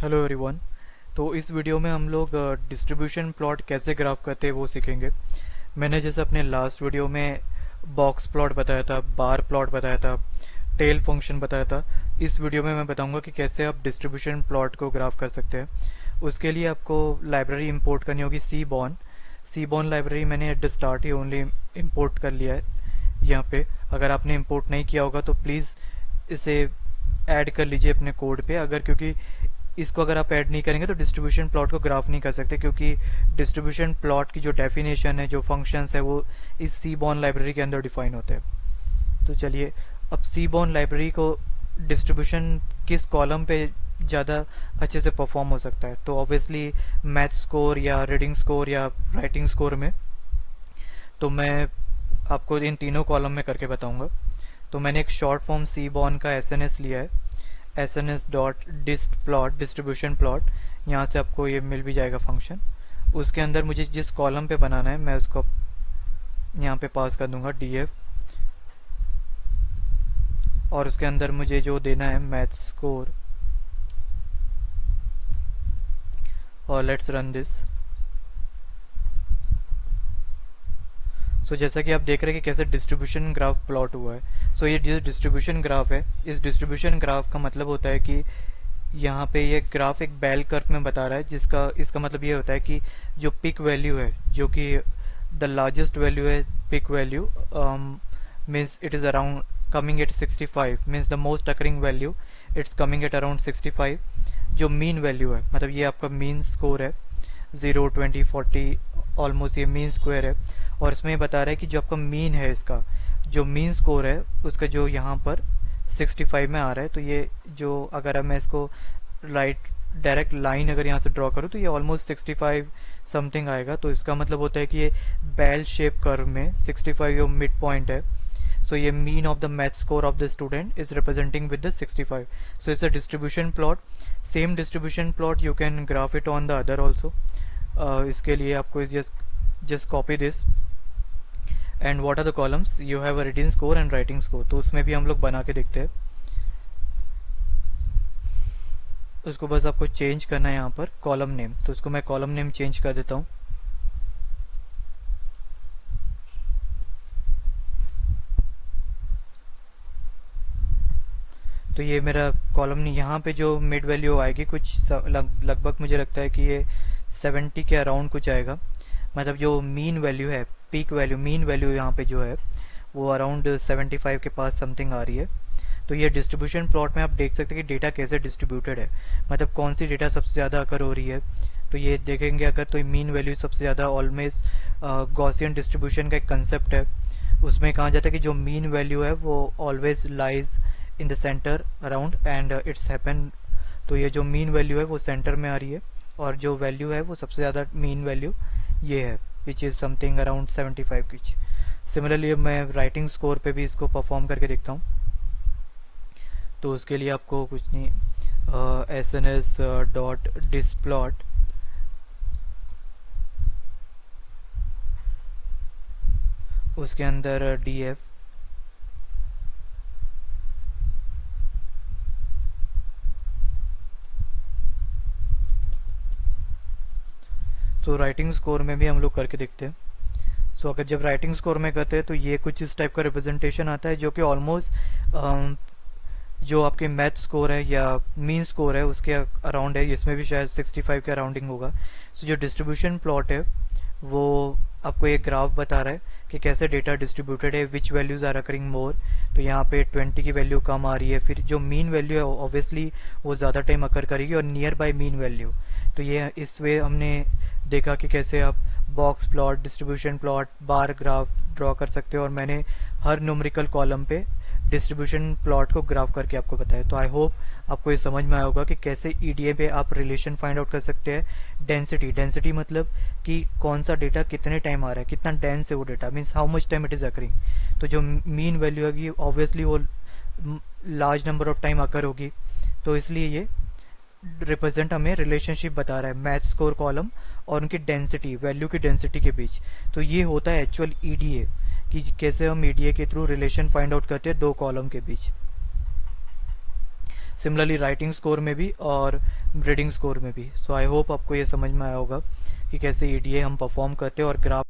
Hello everyone. तो इस video में हम लोग डिस्ट्रीब्यूशन प्लॉट कैसे ग्राफ करते हैं वो सीखेंगे। मैंने जैसे अपने लास्ट वीडियो में बॉक्स प्लॉट बताया था, बार प्लॉट बताया था, टेल फंक्शन बताया था। इस वीडियो में मैं बताऊंगा कि कैसे आप डिस्ट्रीब्यूशन प्लॉट को ग्राफ कर सकते हैं। उसके लिए आपको लाइब्रेरी इंपोर्ट करनी होगी सीबॉर्न लाइब्रेरी मैंने at the start he only import कर लिया है यहाँ पे। अगर आपने इंपोर्ट नहीं किया होगा तो प्लीज़ इसे ऐड कर लीजिए अपने कोड पे। अगर क्योंकि इसको अगर आप ऐड नहीं करेंगे तो डिस्ट्रीब्यूशन प्लॉट को ग्राफ नहीं कर सकते, क्योंकि डिस्ट्रीब्यूशन प्लॉट की जो डेफिनेशन है, जो फंक्शंस है, वो इस सीबॉर्न लाइब्रेरी के अंदर डिफाइन होते हैं। तो चलिए, अब सीबॉर्न लाइब्रेरी को डिस्ट्रीब्यूशन किस कॉलम पे ज़्यादा अच्छे से परफॉर्म हो सकता है, तो ऑब्वियसली मैथ स्कोर या रीडिंग स्कोर या राइटिंग स्कोर में। तो मैं आपको इन तीनों कॉलम में करके बताऊंगा। तो मैंने एक शॉर्ट फॉर्म सीबॉर्न का एसएनएस लिया है, SNS dot dist plot, distribution plot. यहाँ से आपको ये मिल भी जाएगा फंक्शन। उसके अंदर मुझे जिस कॉलम पे बनाना है मैं उसको यहाँ पे पास कर दूंगा df, और उसके अंदर मुझे जो देना है मैथ स्कोर, और लेट्स रन दिस। सो जैसा कि आप देख रहे हैं कि कैसे डिस्ट्रीब्यूशन ग्राफ प्लॉट हुआ है। सो ये जो डिस्ट्रीब्यूशन ग्राफ है, इस डिस्ट्रीब्यूशन ग्राफ का मतलब होता है कि यहाँ पे ये ग्राफ एक बेल कर्व में बता रहा है, जिसका इसका मतलब ये होता है कि जो पिक वैल्यू है, जो कि द लार्जेस्ट वैल्यू है, peak value means it is around coming at 65, means the most occurring value it's coming at around 65। जो मीन वैल्यू है, मतलब ये आपका मीन स्कोर है, 0, 20, 40, ऑलमोस्ट ये मीन स्क्वायर है। और इसमें ये बता रहा है कि जो आपका मीन है, इसका जो मीन स्कोर है उसका जो यहाँ पर 65 में आ रहा है। तो ये जो अगर मैं इसको राइट डायरेक्ट लाइन अगर यहाँ से ड्रॉ करूँ तो ये ऑलमोस्ट 65 समथिंग आएगा। तो इसका मतलब होता है कि ये बेल शेप कर्व में 65 जो मिड पॉइंट है। So ये mean of the math score of the student is representing with the 65. So it's a distribution plot. Same distribution plot you can graph it on the other also. इसके लिए आपको just copy this. And what are the columns? You have a reading score and writing score. तो उसमें भी हम लोग बना के देखते हैं। उसको बस आपको चेंज करना है यहाँ पर कॉलम नेम। तो उसको मैं कॉलम नेम चेंज कर देता हूँ। तो ये मेरा कॉलम नहीं, यहाँ पे जो मिड वैल्यू आएगी कुछ लगभग मुझे लगता है कि ये 70 के अराउंड कुछ आएगा। मतलब जो मीन वैल्यू है, पीक वैल्यू, मीन वैल्यू यहाँ पे जो है वो अराउंड 75 के पास समथिंग आ रही है। तो ये डिस्ट्रीब्यूशन प्लॉट में आप देख सकते हैं कि डेटा कैसे डिस्ट्रीब्यूटेड है, मतलब कौन सी डेटा सबसे ज़्यादा अकर हो रही है। तो ये देखेंगे अगर, तो मीन वैल्यू सबसे ज़्यादा ऑलमोस्ट गॉसियन डिस्ट्रीब्यूशन का एक कंसेप्ट है, उसमें कहा जाता है कि जो मीन वैल्यू है वो always lies in the centre around and it's happen. तो ये जो मीन वैल्यू है वो सेंटर में आ रही है, और जो वैल्यू है वो सबसे ज़्यादा मीन वैल्यू ये है, विच इज़ समथिंग अराउंड 75 की। सिमिलरली मैं राइटिंग स्कोर पे भी इसको परफॉर्म करके देखता हूँ। तो उसके लिए आपको कुछ नहीं, एसएनएस डॉट डिस्प्लॉट, उसके अंदर df, तो राइटिंग स्कोर में भी हम लोग करके देखते हैं। सो अगर जब राइटिंग स्कोर में करते हैं तो ये कुछ इस टाइप का रिप्रेजेंटेशन आता है, जो कि ऑलमोस्ट जो आपके मैथ स्कोर है या मीन स्कोर है उसके अराउंड है। इसमें भी शायद 65 के अराउंडिंग होगा। सो जो डिस्ट्रीब्यूशन प्लॉट है वो आपको एक ग्राफ बता रहा है कि कैसे डेटा डिस्ट्रीब्यूटेड है, विच वैल्यूज आर अकरिंग मोर। तो यहाँ पे 20 की वैल्यू कम आ रही है, फिर जो मीन वैल्यू है ऑब्वियसली वो ज़्यादा टाइम अकर करेगी, और नियर बाय मीन वैल्यू। तो ये इस वे हमने देखा कि कैसे आप box plot, distribution plot, bar graph draw कर सकते हो, और मैंने हर न्यूमेरिकल कॉलम पे डिस्ट्रीब्यूशन प्लॉट को ग्राफ करके आपको बताया। तो आई होप आपको ये समझ में आया होगा कि कैसे ईडीए पे आप रिलेशन फाइंड आउट कर सकते हैं। डेंसिटी मतलब कि कौन सा डेटा कितने टाइम आ रहा है, कितना डेंस है वो data, means how much time it is occurring. तो जो मीन वैल्यू होगी ऑब्वियसली वो लार्ज नंबर ऑफ टाइम अकर होगी। तो इसलिए ये रिप्रेजेंट हमें रिलेशनशिप बता रहा है मैथ स्कोर कॉलम और उनकी डेंसिटी, वैल्यू की डेंसिटी के बीच। तो ये होता है एक्चुअल ईडीए, कि कैसे हम ईडीए के थ्रू रिलेशन फाइंड आउट करते हैं दो कॉलम के बीच। सिमिलरली राइटिंग स्कोर में भी और रीडिंग स्कोर में भी। सो आई होप आपको ये समझ में आया होगा कि कैसे ईडीए हम परफॉर्म करते हैं और ग्राफ